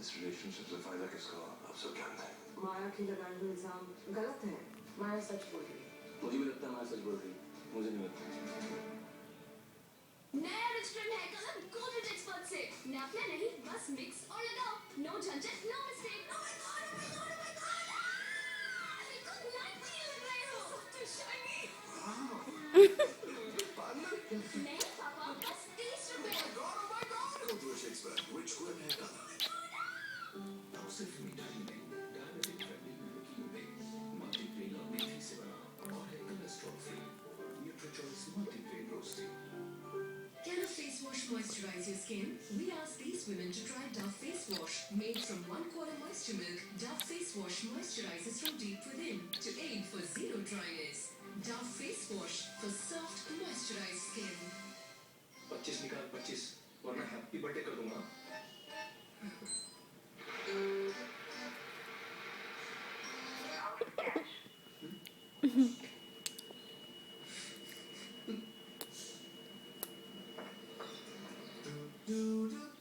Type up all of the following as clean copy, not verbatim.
इस रिलेशनशिप से फायदा किसका आप सब जानते हैं। माया की लगाए हुए इल्जाम गलत है। माया सच बोल रही है। मुझे भी लगता है माया सच बोल रही है। मुझे नहीं लगता। नया रेस्टोरेंट है कलर गोल्डन एक्सपर्ट से नापना नहीं बस मिक्स और लगाओ नो झंझट no mistake oh my god oh my god oh my god बिल्कुल नाइटी लग रहे हो तो शाइनी नहीं पापा बस 30 रुपए oh my god golden expert rich cream है कलर अब सिर्फ मिठाई में डायबिटिक फ्रेंडली नमकीन में मल्टीग्रेन और मेथी से बना और है cholesterol free NutriChoice multigrain roasted. Can a face wash moisturize your skin? We asked these women to try Dove Face Wash. Made from 1/4 moisture milk, Dove Face Wash moisturizes from deep within to aid for zero dryness. Dove Face Wash for soft, moisturized skin. 25 निकाल 25 वरना happy birthday कर दूंगा।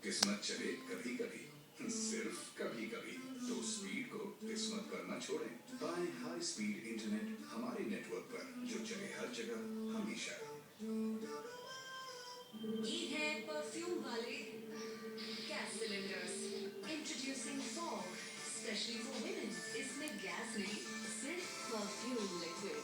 किस्मत चले कभी कभी सिर्फ कभी कभी तो स्पीड को किस्मत पर न छोड़ें। पाएं हाई स्पीड इंटरनेट हमारे नेटवर्क पर जो चले हर जगह हमेशा। ये है परफ्यूम वाले gas cylinders. Introducing Fog, specially for women. इसमें गैस नहीं सिर्फ परफ्यूम लिक्विड।